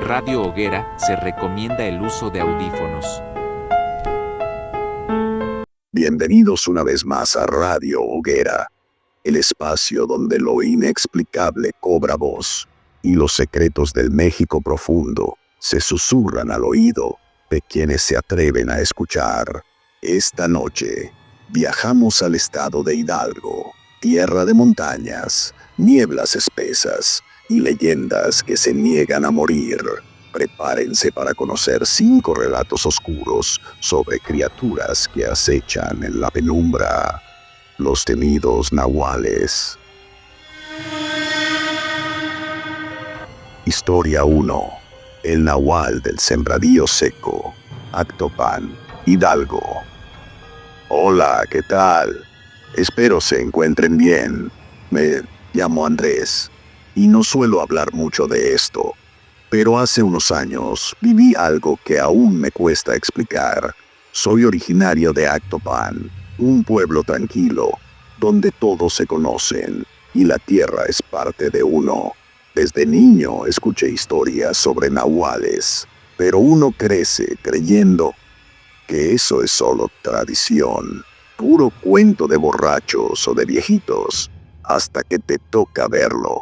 Radio Hoguera se recomienda el uso de audífonos. Bienvenidos una vez más a Radio Hoguera, el espacio donde lo inexplicable cobra voz y los secretos del México profundo se susurran al oído de quienes se atreven a escuchar. Esta noche viajamos al estado de Hidalgo, tierra de montañas, nieblas espesas y leyendas que se niegan a morir. Prepárense para conocer 5 relatos oscuros sobre criaturas que acechan en la penumbra, los temidos nahuales. Historia 1. El nahual del Sembradío Seco, Actopan, Hidalgo. Hola, ¿qué tal? Espero se encuentren bien. Me llamo Andrés y no suelo hablar mucho de esto, pero hace unos años viví algo que aún me cuesta explicar. Soy originario de Actopan, un pueblo tranquilo, donde todos se conocen y la tierra es parte de uno. Desde niño escuché historias sobre nahuales, pero uno crece creyendo que eso es solo tradición, puro cuento de borrachos o de viejitos, hasta que te toca verlo.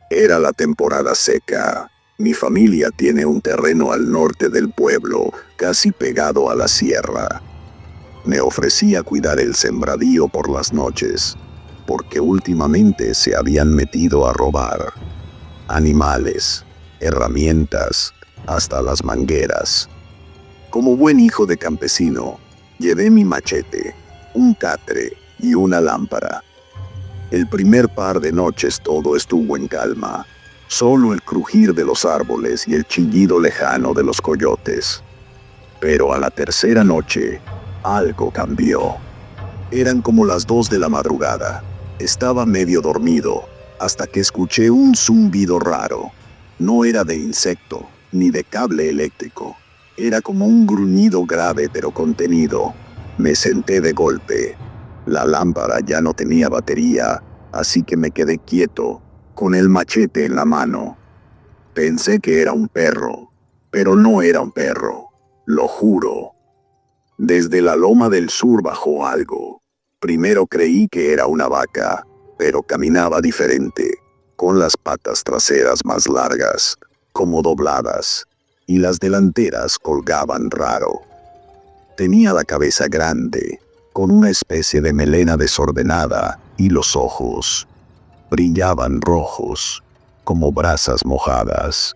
Era la temporada seca. Mi familia tiene un terreno al norte del pueblo, casi pegado a la sierra. Me ofrecí a cuidar el sembradío por las noches, porque últimamente se habían metido a robar animales, herramientas, hasta las mangueras. Como buen hijo de campesino, llevé mi machete, un catre y una lámpara. El primer par de noches todo estuvo en calma, solo el crujir de los árboles y el chillido lejano de los coyotes. Pero a la tercera noche, algo cambió. Eran como las 2 de la madrugada. Estaba medio dormido, hasta que escuché un zumbido raro. No era de insecto, ni de cable eléctrico. Era como un gruñido grave pero contenido. Me senté de golpe. La lámpara ya no tenía batería, así que me quedé quieto, con el machete en la mano. Pensé que era un perro, pero no era un perro, lo juro. Desde la loma del sur bajó algo. Primero creí que era una vaca, pero caminaba diferente, con las patas traseras más largas, como dobladas, y las delanteras colgaban raro. Tenía la cabeza grande, con una especie de melena desordenada, y los ojos brillaban rojos, como brasas mojadas.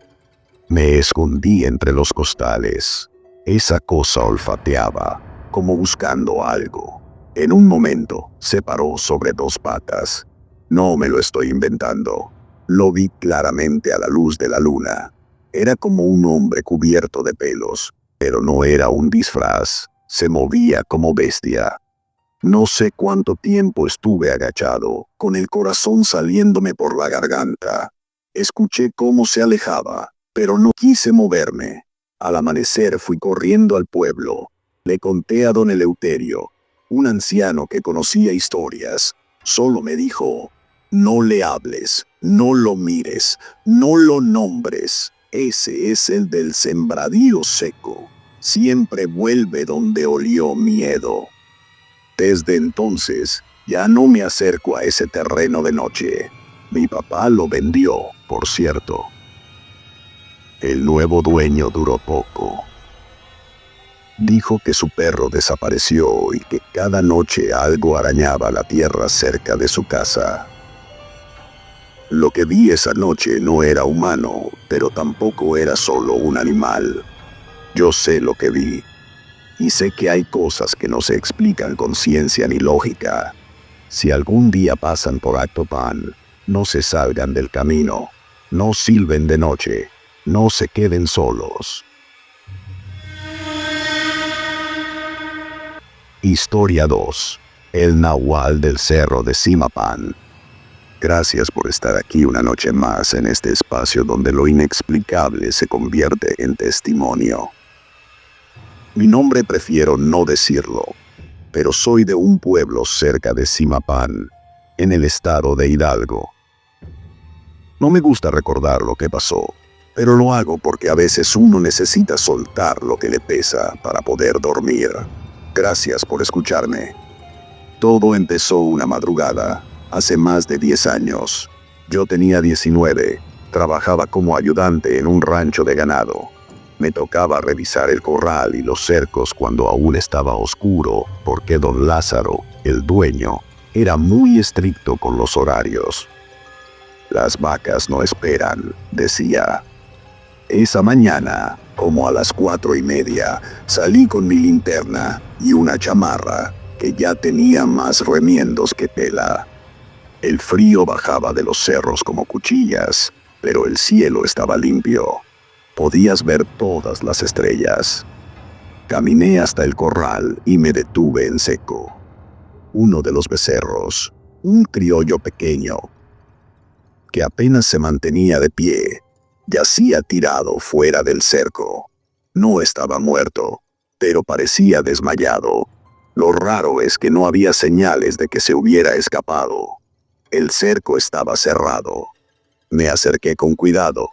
Me escondí entre los costales. Esa cosa olfateaba, como buscando algo. En un momento, se paró sobre 2 patas. No me lo estoy inventando. Lo vi claramente a la luz de la luna. Era como un hombre cubierto de pelos, pero no era un disfraz. Se movía como bestia. No sé cuánto tiempo estuve agachado, con el corazón saliéndome por la garganta. Escuché cómo se alejaba, pero no quise moverme. Al amanecer fui corriendo al pueblo. Le conté a don Eleuterio, un anciano que conocía historias. Solo me dijo: no le hables, no lo mires, no lo nombres. Ese es el del Sembradío Seco. Siempre vuelve donde olió miedo. Desde entonces, ya no me acerco a ese terreno de noche. Mi papá lo vendió, por cierto. El nuevo dueño duró poco. Dijo que su perro desapareció y que cada noche algo arañaba la tierra cerca de su casa. Lo que vi esa noche no era humano, pero tampoco era solo un animal. Yo sé lo que vi. Y sé que hay cosas que no se explican con ciencia ni lógica. Si algún día pasan por Actopan, no se salgan del camino, no silben de noche, no se queden solos. Historia 2. El nahual del cerro de Zimapán. Gracias por estar aquí una noche más en este espacio donde lo inexplicable se convierte en testimonio. Mi nombre prefiero no decirlo, pero soy de un pueblo cerca de Zimapán, en el estado de Hidalgo. No me gusta recordar lo que pasó, pero lo hago porque a veces uno necesita soltar lo que le pesa para poder dormir. Gracias por escucharme. Todo empezó una madrugada, hace más de 10 años. Yo tenía 19, trabajaba como ayudante en un rancho de ganado. Me tocaba revisar el corral y los cercos cuando aún estaba oscuro, porque don Lázaro, el dueño, era muy estricto con los horarios. Las vacas no esperan, decía. Esa mañana, como a las 4:30, salí con mi linterna y una chamarra que ya tenía más remiendos que tela. El frío bajaba de los cerros como cuchillas, pero el cielo estaba limpio. Podías ver todas las estrellas. Caminé hasta el corral y me detuve en seco. Uno de los becerros, un criollo pequeño, que apenas se mantenía de pie, yacía tirado fuera del cerco. No estaba muerto, pero parecía desmayado. Lo raro es que no había señales de que se hubiera escapado. El cerco estaba cerrado. Me acerqué con cuidado.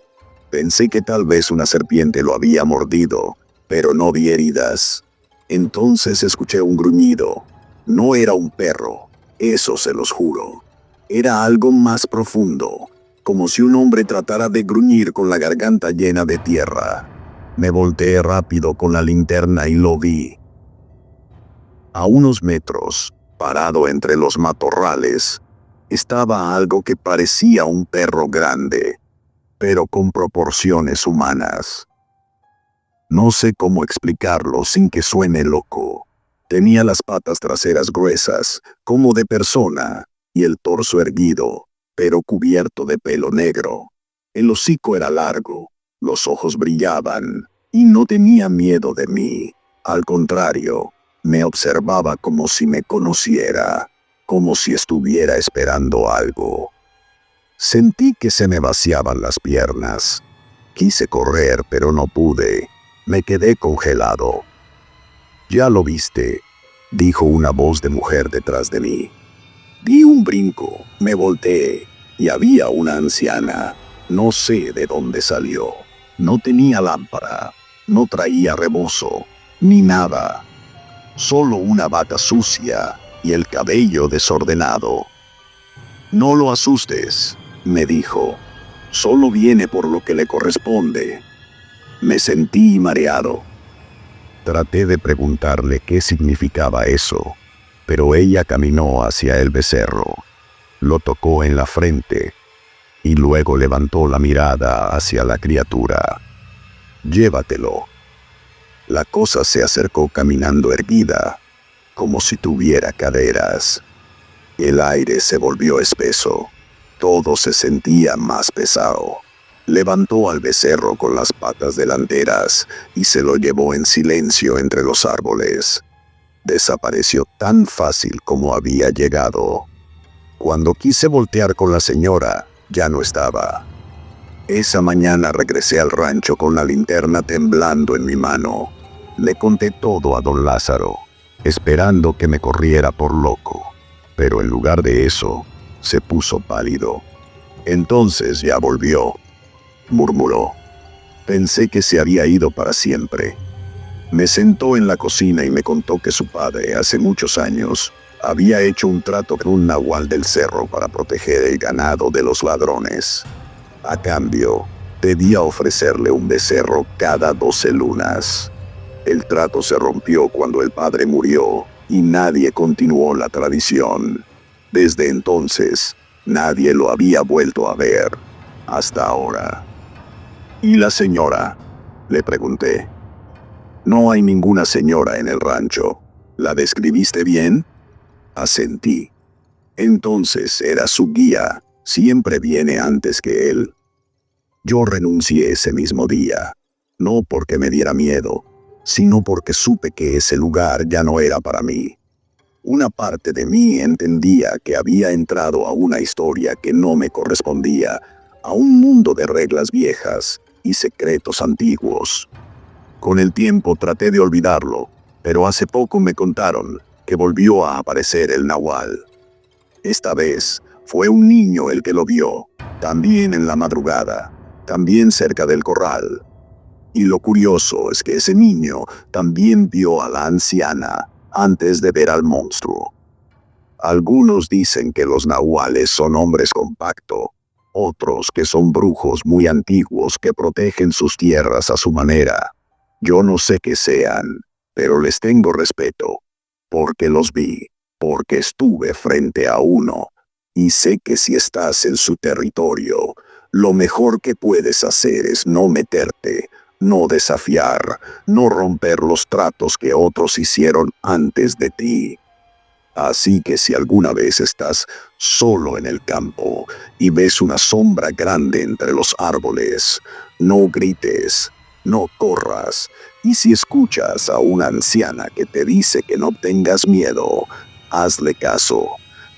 Pensé que tal vez una serpiente lo había mordido, pero no vi heridas. Entonces escuché un gruñido. No era un perro, eso se los juro. Era algo más profundo, como si un hombre tratara de gruñir con la garganta llena de tierra. Me volteé rápido con la linterna y lo vi. A unos metros, parado entre los matorrales, estaba algo que parecía un perro grande, pero con proporciones humanas. No sé cómo explicarlo sin que suene loco. Tenía las patas traseras gruesas, como de persona, y el torso erguido, pero cubierto de pelo negro. El hocico era largo, los ojos brillaban, y no tenía miedo de mí. Al contrario, me observaba como si me conociera, como si estuviera esperando algo. Sentí que se me vaciaban las piernas. Quise correr, pero no pude. Me quedé congelado. «Ya lo viste», dijo una voz de mujer detrás de mí. Di un brinco, me volteé, y había una anciana. No sé de dónde salió. No tenía lámpara, no traía rebozo, ni nada. Solo una bata sucia y el cabello desordenado. «No lo asustes», me dijo. «Solo viene por lo que le corresponde». Me sentí mareado. Traté de preguntarle qué significaba eso, pero ella caminó hacia el becerro, lo tocó en la frente y luego levantó la mirada hacia la criatura. «Llévatelo». La cosa se acercó caminando erguida, como si tuviera caderas. El aire se volvió espeso. Todo se sentía más pesado. Levantó al becerro con las patas delanteras y se lo llevó en silencio entre los árboles. Desapareció tan fácil como había llegado. Cuando quise voltear con la señora, ya no estaba. Esa mañana regresé al rancho con la linterna temblando en mi mano. Le conté todo a don Lázaro, esperando que me corriera por loco. Pero en lugar de eso, se puso pálido. «Entonces ya volvió», murmuró. Pensé que se había ido para siempre. Me sentó en la cocina y me contó que su padre, hace muchos años, había hecho un trato con un nahual del cerro para proteger el ganado de los ladrones. A cambio, debía ofrecerle un becerro cada 12 lunas. El trato se rompió cuando el padre murió y nadie continuó la tradición. Desde entonces, nadie lo había vuelto a ver, hasta ahora. «¿Y la señora?», le pregunté. «No hay ninguna señora en el rancho. ¿La describiste bien?». Asentí. «Entonces era su guía. Siempre viene antes que él». Yo renuncié ese mismo día, no porque me diera miedo, sino porque supe que ese lugar ya no era para mí. Una parte de mí entendía que había entrado a una historia que no me correspondía, a un mundo de reglas viejas y secretos antiguos. Con el tiempo traté de olvidarlo, pero hace poco me contaron que volvió a aparecer el nahual. Esta vez fue un niño el que lo vio, también en la madrugada. también cerca del corral. Y lo curioso es que ese niño también vio a la anciana antes de ver al monstruo. Algunos dicen que los nahuales son hombres con pacto, otros que son brujos muy antiguos que protegen sus tierras a su manera. Yo no sé qué sean, pero les tengo respeto, porque los vi, porque estuve frente a uno, y sé que si estás en su territorio, lo mejor que puedes hacer es no meterte, no desafiar, no romper los tratos que otros hicieron antes de ti. Así que si alguna vez estás solo en el campo y ves una sombra grande entre los árboles, no grites, no corras, y si escuchas a una anciana que te dice que no tengas miedo, hazle caso.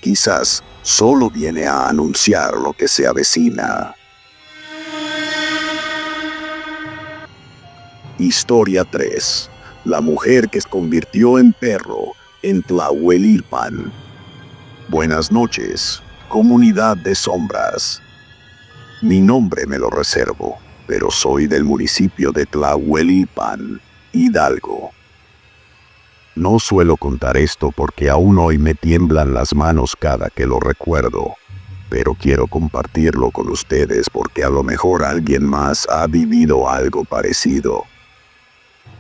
Quizás solo viene a anunciar lo que se avecina. Historia 3. La mujer que se convirtió en perro en Tlahuelilpan. Buenas noches, comunidad de sombras. Mi nombre me lo reservo, pero soy del municipio de Tlahuelilpan, Hidalgo. No suelo contar esto porque aún hoy me tiemblan las manos cada que lo recuerdo, pero quiero compartirlo con ustedes porque a lo mejor alguien más ha vivido algo parecido.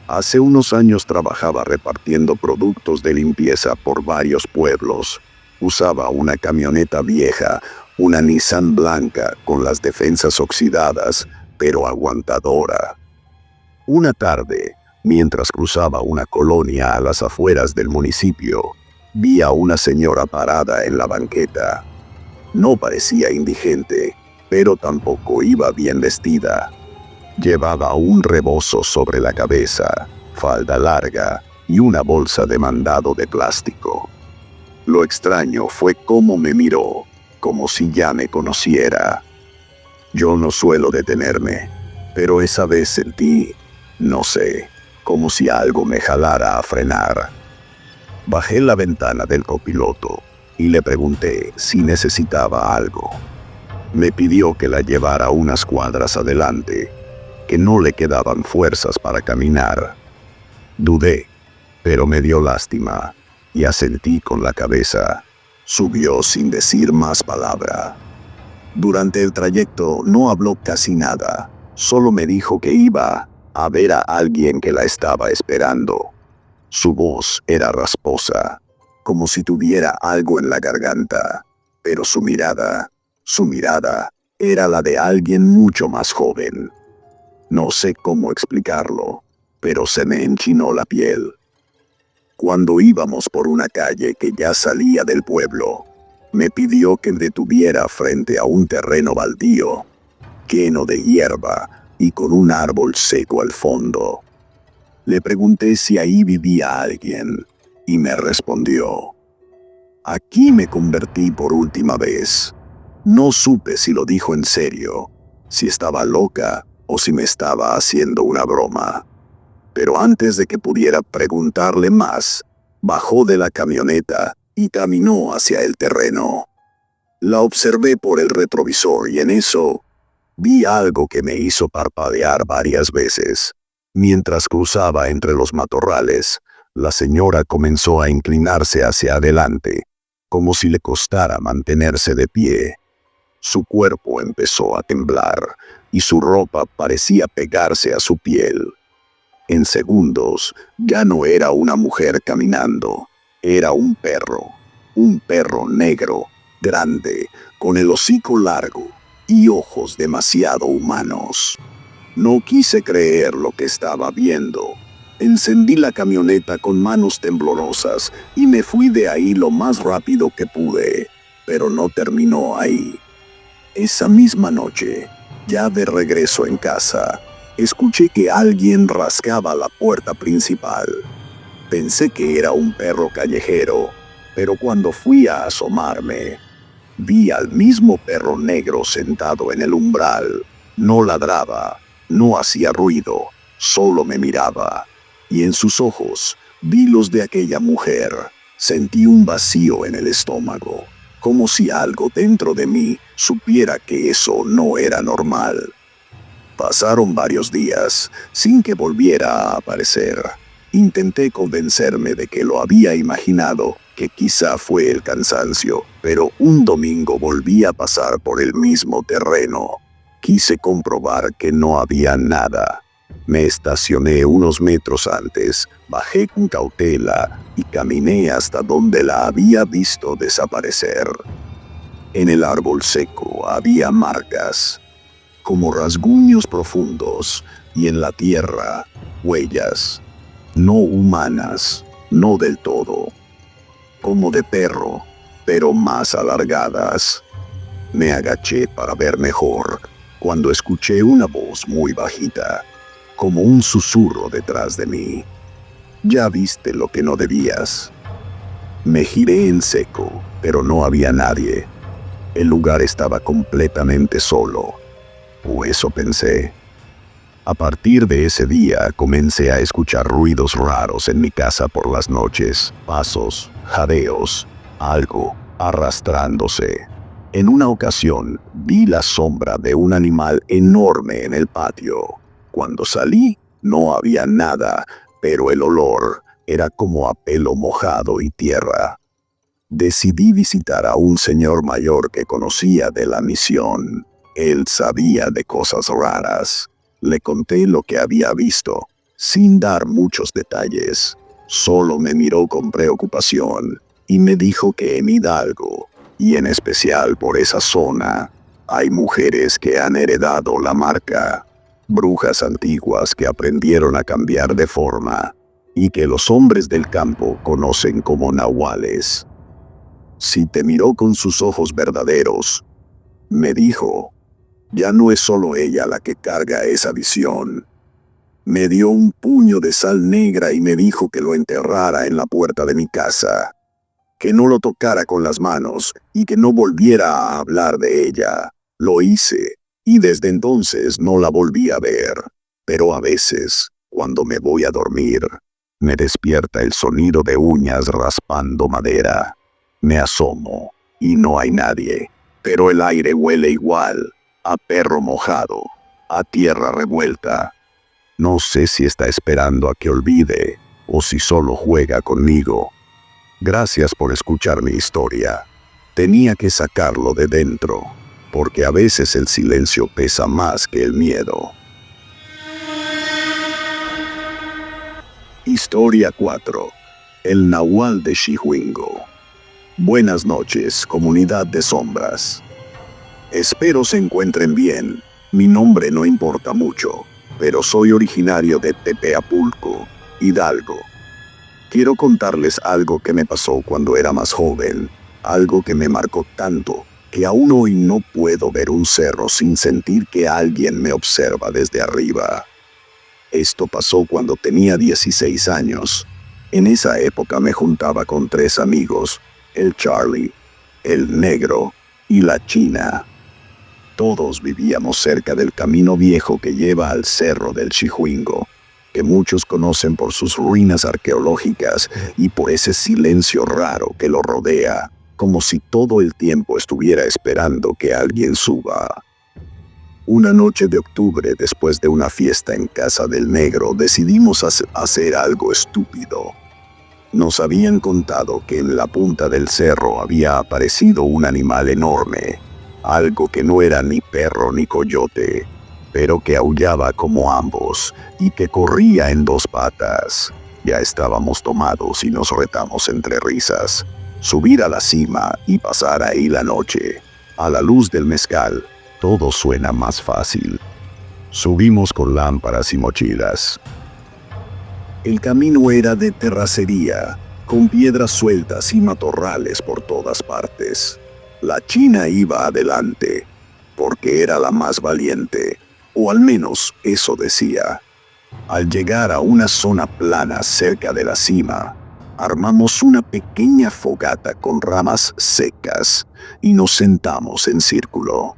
Hace unos años trabajaba repartiendo productos de limpieza por varios pueblos. Usaba una camioneta vieja, una Nissan blanca con las defensas oxidadas, pero aguantadora. Una tarde, mientras cruzaba una colonia a las afueras del municipio, vi a una señora parada en la banqueta. No parecía indigente, pero tampoco iba bien vestida. Llevaba un rebozo sobre la cabeza, falda larga y una bolsa de mandado de plástico. Lo extraño fue cómo me miró, como si ya me conociera. Yo no suelo detenerme, pero esa vez sentí, no sé, como si algo me jalara a frenar. Bajé la ventana del copiloto y le pregunté si necesitaba algo. Me pidió que la llevara unas cuadras adelante, que no le quedaban fuerzas para caminar. Dudé, pero me dio lástima y asentí con la cabeza. Subió sin decir más palabra. Durante el trayecto no habló casi nada, solo me dijo que iba a ver a alguien que la estaba esperando. Su voz era rasposa, como si tuviera algo en la garganta, pero su mirada era la de alguien mucho más joven. No sé cómo explicarlo, pero se me enchinó la piel. Cuando íbamos por una calle que ya salía del pueblo, me pidió que me detuviera frente a un terreno baldío, lleno de hierba y con un árbol seco al fondo. Le pregunté si ahí vivía alguien, y me respondió: «Aquí me convertí por última vez». No supe si lo dijo en serio, si estaba loca o si me estaba haciendo una broma. Pero antes de que pudiera preguntarle más, bajó de la camioneta y caminó hacia el terreno. La observé por el retrovisor y en eso vi algo que me hizo parpadear varias veces. Mientras cruzaba entre los matorrales, la señora comenzó a inclinarse hacia adelante, como si le costara mantenerse de pie. Su cuerpo empezó a temblar y su ropa parecía pegarse a su piel. En segundos, ya no era una mujer caminando, era un perro negro, grande, con el hocico largo y ojos demasiado humanos. No quise creer lo que estaba viendo. Encendí la camioneta con manos temblorosas y me fui de ahí lo más rápido que pude, pero no terminó ahí. Esa misma noche, ya de regreso en casa, escuché que alguien rascaba la puerta principal. Pensé que era un perro callejero, pero cuando fui a asomarme, vi al mismo perro negro sentado en el umbral. No ladraba, no hacía ruido, solo me miraba. Y en sus ojos vi los de aquella mujer. Sentí un vacío en el estómago, como si algo dentro de mí supiera que eso no era normal. Pasaron varios días sin que volviera a aparecer. Intenté convencerme de que lo había imaginado, que quizá fue el cansancio, pero un domingo volví a pasar por el mismo terreno. Quise comprobar que no había nada. Me estacioné unos metros antes, bajé con cautela y caminé hasta donde la había visto desaparecer. En el árbol seco había marcas, como rasguños profundos, y en la tierra, huellas, no humanas, no del todo, como de perro, pero más alargadas. Me agaché para ver mejor, cuando escuché una voz muy bajita, como un susurro detrás de mí. «Ya viste lo que no debías». Me giré en seco, pero no había nadie. El lugar estaba completamente solo, o eso pensé. A partir de ese día comencé a escuchar ruidos raros en mi casa por las noches, pasos, jadeos, algo arrastrándose. En una ocasión vi la sombra de un animal enorme en el patio. Cuando salí no había nada, pero el olor era como a pelo mojado y tierra. Decidí visitar a un señor mayor que conocía de la misión. Él sabía de cosas raras. Le conté lo que había visto, sin dar muchos detalles. Solo me miró con preocupación y me dijo que en Hidalgo, y en especial por esa zona, hay mujeres que han heredado la marca, brujas antiguas que aprendieron a cambiar de forma y que los hombres del campo conocen como nahuales. Si te miró con sus ojos verdaderos, me dijo, ya no es solo ella la que carga esa visión. Me dio un puño de sal negra y me dijo que lo enterrara en la puerta de mi casa, que no lo tocara con las manos y que no volviera a hablar de ella. Lo hice, y desde entonces no la volví a ver. Pero a veces, cuando me voy a dormir, me despierta el sonido de uñas raspando madera. Me asomo, y no hay nadie, pero el aire huele igual, a perro mojado, a tierra revuelta. No sé si está esperando a que olvide, o si solo juega conmigo. Gracias por escuchar mi historia. Tenía que sacarlo de dentro, porque a veces el silencio pesa más que el miedo. Historia 4. El Nahual de Xihuingo. Buenas noches, comunidad de sombras. Espero se encuentren bien. Mi nombre no importa mucho, pero soy originario de Tepeapulco, Hidalgo. Quiero contarles algo que me pasó cuando era más joven, algo que me marcó tanto que aún hoy no puedo ver un cerro sin sentir que alguien me observa desde arriba. Esto pasó cuando tenía 16 años. En esa época me juntaba con 3 amigos, el Charlie, el Negro y la China. Todos vivíamos cerca del camino viejo que lleva al cerro del Xihuingo, que muchos conocen por sus ruinas arqueológicas y por ese silencio raro que lo rodea, como si todo el tiempo estuviera esperando que alguien suba. Una noche de octubre, después de una fiesta en casa del Negro, decidimos hacer algo estúpido. Nos habían contado que en la punta del cerro había aparecido un animal enorme, algo que no era ni perro ni coyote, pero que aullaba como ambos y que corría en 2 patas. Ya estábamos tomados y nos retamos entre risas. Subir a la cima y pasar ahí la noche. A la luz del mezcal, todo suena más fácil. Subimos con lámparas y mochilas. El camino era de terracería, con piedras sueltas y matorrales por todas partes. La China iba adelante, porque era la más valiente, o al menos eso decía. Al llegar a una zona plana cerca de la cima, armamos una pequeña fogata con ramas secas y nos sentamos en círculo.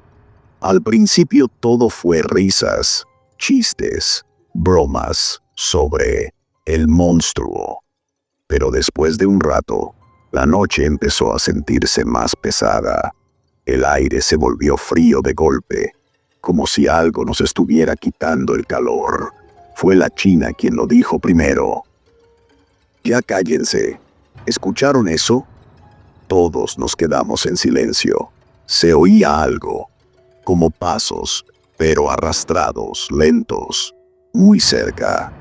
Al principio todo fue risas, chistes, bromas sobre el monstruo. Pero después de un rato, la noche empezó a sentirse más pesada. El aire se volvió frío de golpe. como si algo nos estuviera quitando el calor. Fue la china quien lo dijo primero. Ya cállense. ¿Escucharon eso? Todos nos quedamos en silencio. Se oía algo, como pasos, pero arrastrados, lentos, muy cerca.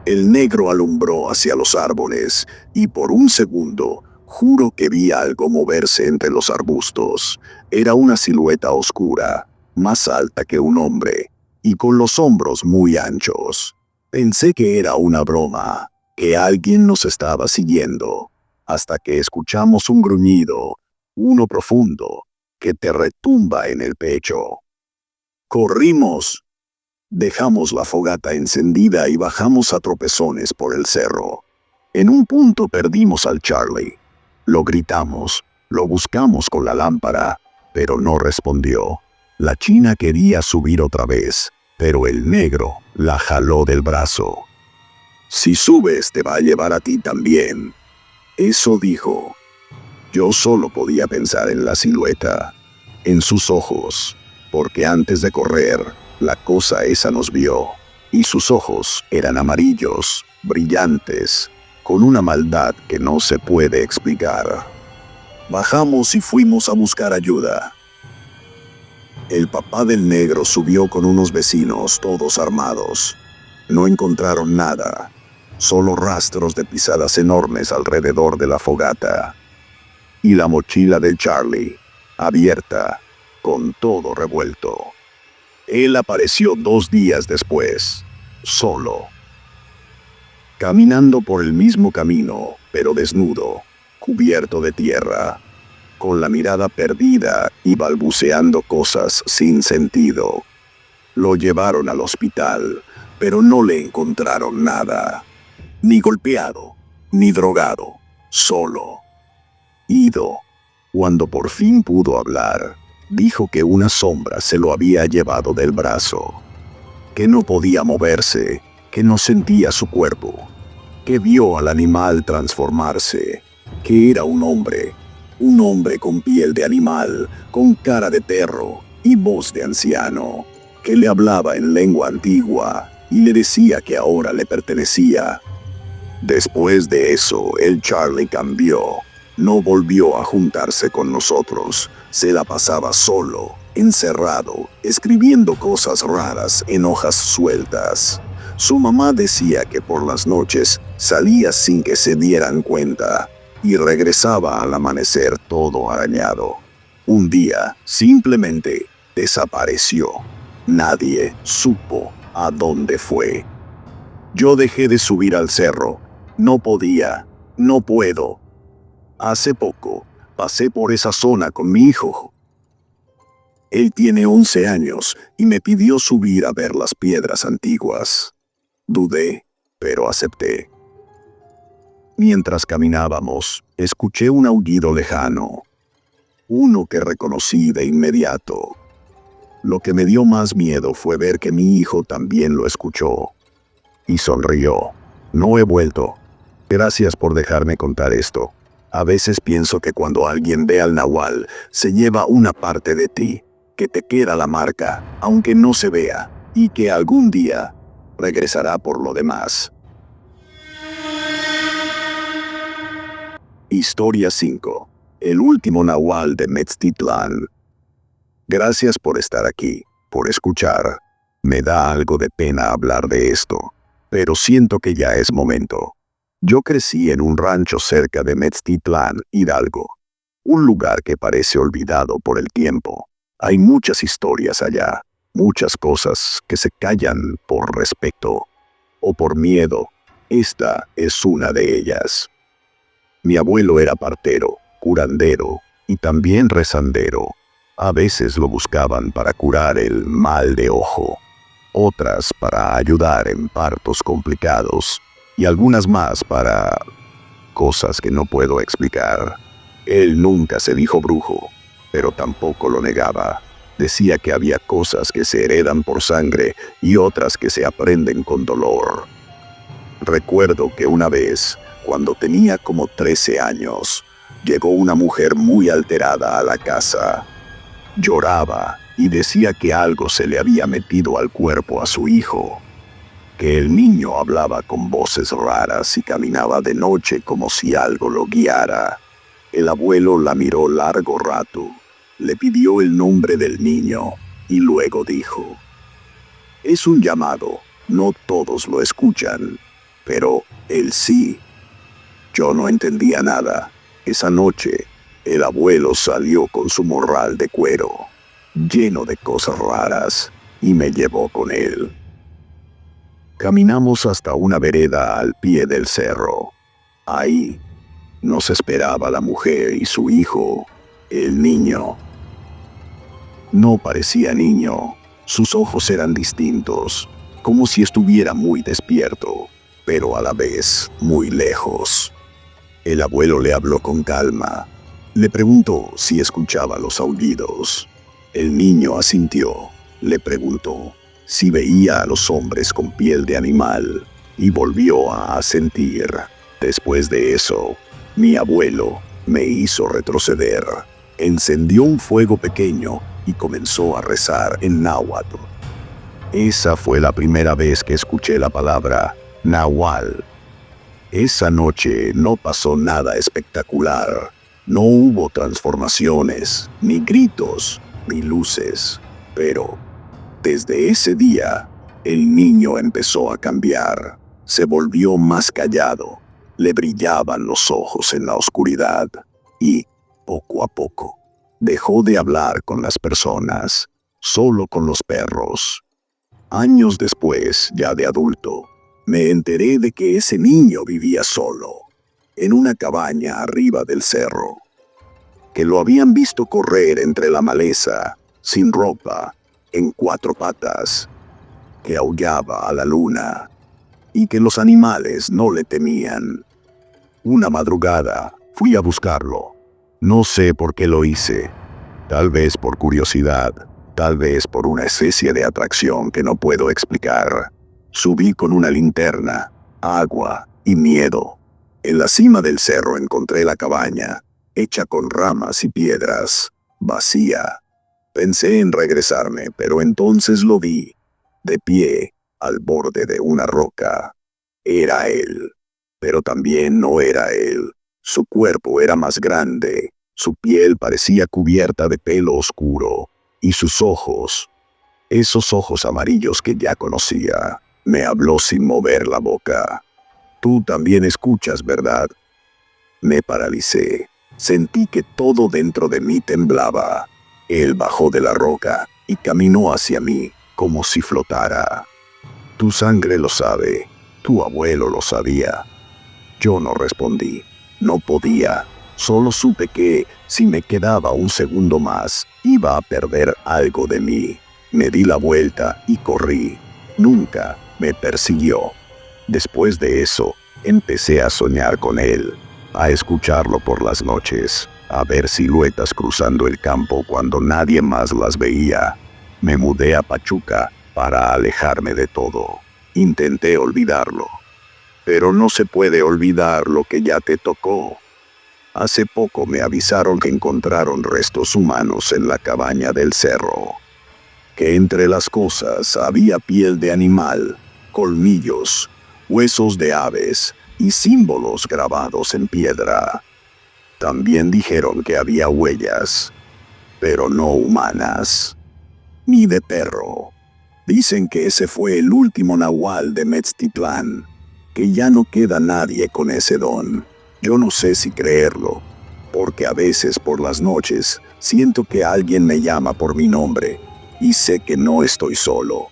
El negro alumbró hacia los árboles y por un segundo juro que vi algo moverse entre los arbustos. Era una silueta oscura, más alta que un hombre, y con los hombros muy anchos. Pensé que era una broma, que alguien nos estaba siguiendo, hasta que escuchamos un gruñido, uno profundo, que te retumba en el pecho. Corrimos. Dejamos la fogata encendida y bajamos a tropezones por el cerro. En un punto perdimos al Charlie. Lo gritamos, lo buscamos con la lámpara, pero no respondió. La china quería subir otra vez, pero el negro la jaló del brazo. Si subes te va a llevar a ti también. Eso dijo. Yo solo podía pensar en la silueta, en sus ojos, porque antes de correr, la cosa esa nos vio, y sus ojos eran amarillos, brillantes, con una maldad que no se puede explicar. Bajamos y fuimos a buscar ayuda. El papá del negro subió con unos vecinos, todos armados. No encontraron nada, solo rastros de pisadas enormes alrededor de la fogata. Y la mochila del Charlie, abierta, con todo revuelto. Él apareció 2 días después, solo. Caminando por el mismo camino, pero desnudo, cubierto de tierra, con la mirada perdida y balbuceando cosas sin sentido. Lo llevaron al hospital, pero no le encontraron nada. Ni golpeado, ni drogado, solo. Ido. Cuando por fin pudo hablar, dijo que una sombra se lo había llevado del brazo, que no podía moverse, que no sentía su cuerpo, que vio al animal transformarse, que era un hombre con piel de animal, con cara de perro y voz de anciano, que le hablaba en lengua antigua y le decía que ahora le pertenecía. Después de eso, el Charlie cambió. No volvió a juntarse con nosotros, se la pasaba solo, encerrado, escribiendo cosas raras en hojas sueltas. Su mamá decía que por las noches salía sin que se dieran cuenta y regresaba al amanecer todo arañado. Un día simplemente desapareció. Nadie supo a dónde fue. Yo dejé de subir al cerro. No podía, no puedo. Hace poco pasé por esa zona con mi hijo. Él tiene 11 años y me pidió subir a ver las piedras antiguas. Dudé, pero acepté. Mientras caminábamos, escuché un aullido lejano, uno que reconocí de inmediato. Lo que me dio más miedo fue ver que mi hijo también lo escuchó. Y sonrió. No he vuelto. Gracias por dejarme contar esto. A veces pienso que cuando alguien ve al nahual, se lleva una parte de ti, que te queda la marca, aunque no se vea, y que algún día regresará por lo demás. Historia 5. El último nahual de Metztitlán. Gracias por estar aquí, por escuchar. Me da algo de pena hablar de esto, pero siento que ya es momento. Yo crecí en un rancho cerca de Metztitlán, Hidalgo, un lugar que parece olvidado por el tiempo. Hay muchas historias allá, muchas cosas que se callan por respeto o por miedo. Esta es una de ellas. Mi abuelo era partero, curandero y también rezandero. A veces lo buscaban para curar el mal de ojo, otras para ayudar en partos complicados y algunas más para cosas que no puedo explicar. Él nunca se dijo brujo, pero tampoco lo negaba. Decía que había cosas que se heredan por sangre y otras que se aprenden con dolor. Recuerdo que una vez, cuando tenía como 13 años, llegó una mujer muy alterada a la casa. Lloraba y decía que algo se le había metido al cuerpo a su hijo, que el niño hablaba con voces raras y caminaba de noche como si algo lo guiara. El abuelo la miró largo rato, le pidió el nombre del niño y luego dijo: «Es un llamado, no todos lo escuchan, pero él sí». Yo no entendía nada. Esa noche, el abuelo salió con su morral de cuero, lleno de cosas raras, y me llevó con él. Caminamos hasta una vereda al pie del cerro. Ahí nos esperaba la mujer y su hijo, el niño. No parecía niño. Sus ojos eran distintos, como si estuviera muy despierto, pero a la vez muy lejos. El abuelo le habló con calma. Le preguntó si escuchaba los aullidos. El niño asintió. Le preguntó si veía a los hombres con piel de animal y volvió a asentir. Después de eso, mi abuelo me hizo retroceder. Encendió un fuego pequeño y comenzó a rezar en náhuatl. Esa fue la primera vez que escuché la palabra Nahual. Esa noche no pasó nada espectacular. No hubo transformaciones, ni gritos, ni luces. Pero desde ese día, el niño empezó a cambiar. Se volvió más callado. Le brillaban los ojos en la oscuridad. Y, poco a poco, dejó de hablar con las personas, solo con los perros. Años después, ya de adulto, me enteré de que ese niño vivía solo, en una cabaña arriba del cerro, que lo habían visto correr entre la maleza, sin ropa, en 4 patas, que aullaba a la luna, y que los animales no le temían. Una madrugada fui a buscarlo. No sé por qué lo hice. Tal vez por curiosidad, tal vez por una especie de atracción que no puedo explicar. Subí con una linterna, agua y miedo. En la cima del cerro encontré la cabaña, hecha con ramas y piedras, vacía. Pensé en regresarme, pero entonces lo vi, de pie, al borde de una roca. Era él, pero también no era él. Su cuerpo era más grande, su piel parecía cubierta de pelo oscuro, y sus ojos, esos ojos amarillos que ya conocía, me habló sin mover la boca. «Tú también escuchas, ¿verdad?». Me paralicé. Sentí que todo dentro de mí temblaba. Él bajó de la roca y caminó hacia mí, como si flotara. «Tu sangre lo sabe, tu abuelo lo sabía». Yo no respondí. No podía. Solo supe que, si me quedaba un segundo más, iba a perder algo de mí. Me di la vuelta y corrí. Nunca me persiguió. Después de eso, empecé a soñar con él, a escucharlo por las noches, a ver siluetas cruzando el campo cuando nadie más las veía. Me mudé a Pachuca para alejarme de todo. Intenté olvidarlo. Pero no se puede olvidar lo que ya te tocó. Hace poco me avisaron que encontraron restos humanos en la cabaña del cerro. Que entre las cosas había piel de animal, colmillos, huesos de aves y símbolos grabados en piedra. También dijeron que había huellas, pero no humanas, ni de perro. Dicen que ese fue el último nahual de Metztitlán, que ya no queda nadie con ese don. Yo no sé si creerlo, porque a veces por las noches siento que alguien me llama por mi nombre y sé que no estoy solo.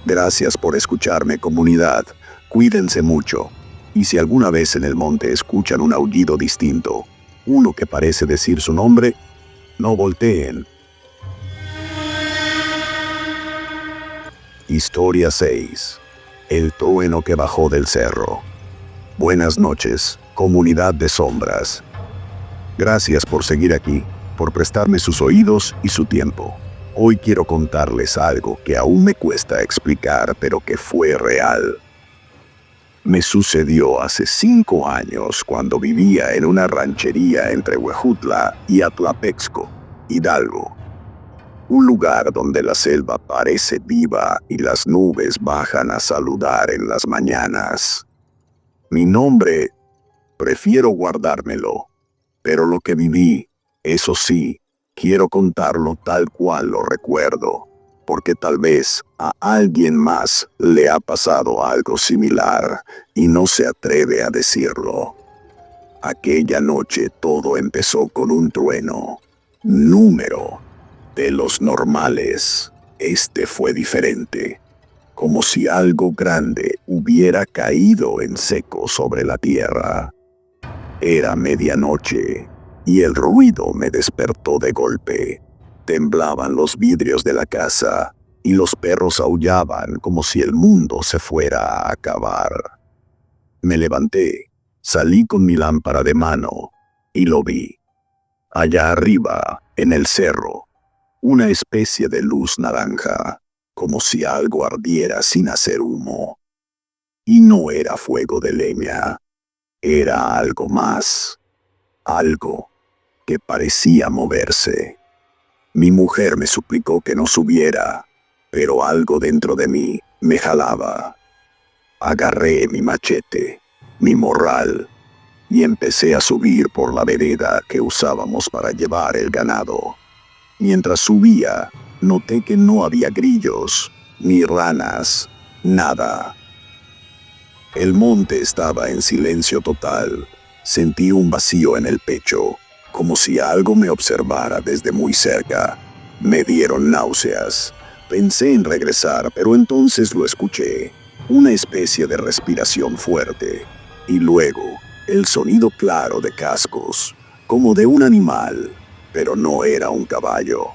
Gracias por escucharme, comunidad. Cuídense mucho. Y si alguna vez en el monte escuchan un aullido distinto, uno que parece decir su nombre, no volteen. Historia 6. El trueno que bajó del cerro. Buenas noches, comunidad de sombras. Gracias por seguir aquí, por prestarme sus oídos y su tiempo. Hoy quiero contarles algo que aún me cuesta explicar, pero que fue real. Me sucedió hace 5 años cuando vivía en una ranchería entre Huejutla y Atlapexco, Hidalgo. Un lugar donde la selva parece viva y las nubes bajan a saludar en las mañanas. Mi nombre, prefiero guardármelo, pero lo que viví, eso sí, quiero contarlo tal cual lo recuerdo, porque tal vez a alguien más le ha pasado algo similar y no se atreve a decirlo. Aquella noche todo empezó con un trueno. Número de los normales. Este fue diferente, como si algo grande hubiera caído en seco sobre la tierra. Era medianoche y el ruido me despertó de golpe. Temblaban los vidrios de la casa y los perros aullaban como si el mundo se fuera a acabar. Me levanté, salí con mi lámpara de mano y lo vi. Allá arriba, en el cerro, una especie de luz naranja, como si algo ardiera sin hacer humo. Y no era fuego de leña, era algo más, algo que parecía moverse. Mi mujer me suplicó que no subiera, pero algo dentro de mí me jalaba. Agarré mi machete, mi morral, y empecé a subir por la vereda que usábamos para llevar el ganado. Mientras subía, noté que no había grillos, ni ranas, nada. El monte estaba en silencio total. Sentí un vacío en el pecho, como si algo me observara desde muy cerca. Me dieron náuseas. Pensé en regresar, pero entonces lo escuché. Una especie de respiración fuerte. Y luego, el sonido claro de cascos, como de un animal, pero no era un caballo.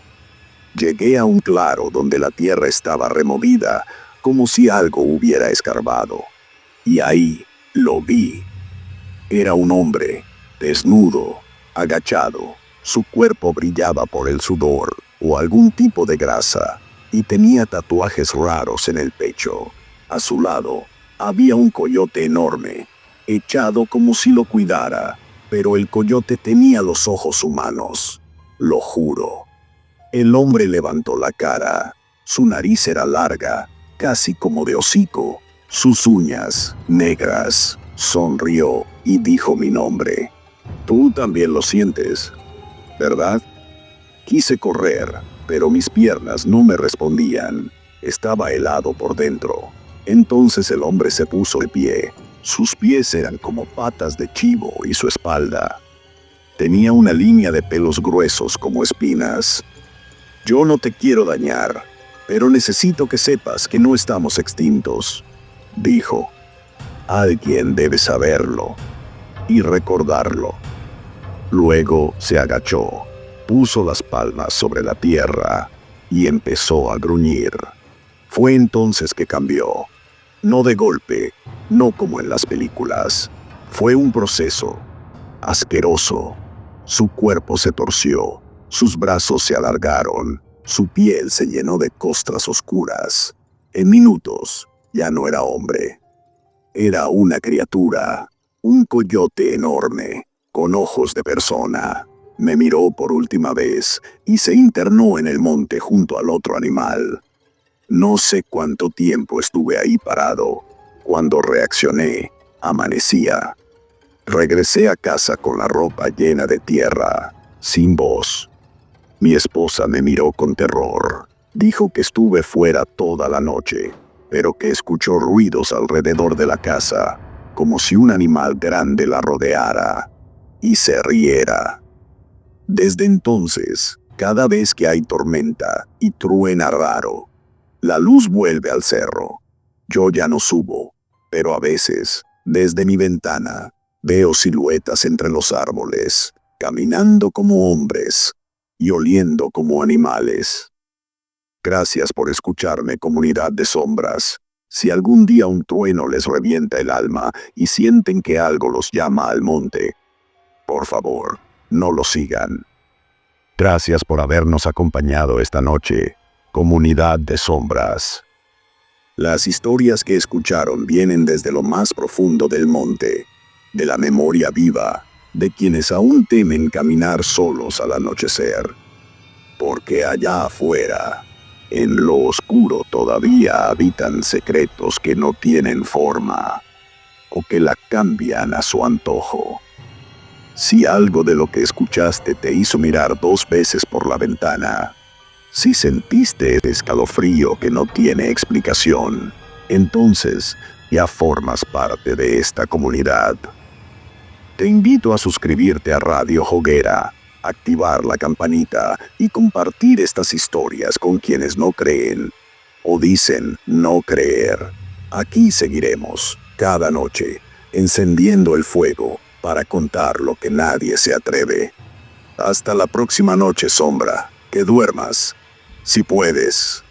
Llegué a un claro donde la tierra estaba removida, como si algo hubiera escarbado. Y ahí lo vi. Era un hombre, desnudo, agachado. Su cuerpo brillaba por el sudor o algún tipo de grasa, y tenía tatuajes raros en el pecho. A su lado había un coyote enorme, echado como si lo cuidara, pero el coyote tenía los ojos humanos. Lo juro. El hombre levantó la cara. Su nariz era larga, casi como de hocico. Sus uñas, negras. Sonrió y dijo mi nombre. Tú también lo sientes, ¿verdad? Quise correr, pero mis piernas no me respondían. Estaba helado por dentro. Entonces el hombre se puso de pie. Sus pies eran como patas de chivo y su espalda tenía una línea de pelos gruesos como espinas. Yo no te quiero dañar, pero necesito que sepas que no estamos extintos, dijo. Alguien debe saberlo y recordarlo. Luego se agachó, puso las palmas sobre la tierra y empezó a gruñir. Fue entonces que cambió. No de golpe, no como en las películas. Fue un proceso asqueroso. Su cuerpo se torció, sus brazos se alargaron, su piel se llenó de costras oscuras. En minutos, ya no era hombre. Era una criatura, un coyote enorme, con ojos de persona. Me miró por última vez y se internó en el monte junto al otro animal. No sé cuánto tiempo estuve ahí parado. Cuando reaccioné, amanecía. Regresé a casa con la ropa llena de tierra, sin voz. Mi esposa me miró con terror. Dijo que estuve fuera toda la noche, pero que escuchó ruidos alrededor de la casa, como si un animal grande la rodeara, y se riera. Desde entonces, cada vez que hay tormenta y truena raro, la luz vuelve al cerro. Yo ya no subo, pero a veces, desde mi ventana, veo siluetas entre los árboles, caminando como hombres y oliendo como animales. Gracias por escucharme, comunidad de sombras. Si algún día un trueno les revienta el alma y sienten que algo los llama al monte, por favor, no lo sigan. Gracias por habernos acompañado esta noche, comunidad de sombras. Las historias que escucharon vienen desde lo más profundo del monte, de la memoria viva, de quienes aún temen caminar solos al anochecer. porque allá afuera, en lo oscuro todavía habitan secretos que no tienen forma, o que la cambian a su antojo. Si algo de lo que escuchaste te hizo mirar 2 veces por la ventana, si sentiste ese escalofrío que no tiene explicación, entonces ya formas parte de esta comunidad. Te invito a suscribirte a Radio Hoguera, activar la campanita y compartir estas historias con quienes no creen o dicen no creer. Aquí seguiremos, cada noche, encendiendo el fuego para contar lo que nadie se atreve. Hasta la próxima noche, sombra. Que duermas, si puedes.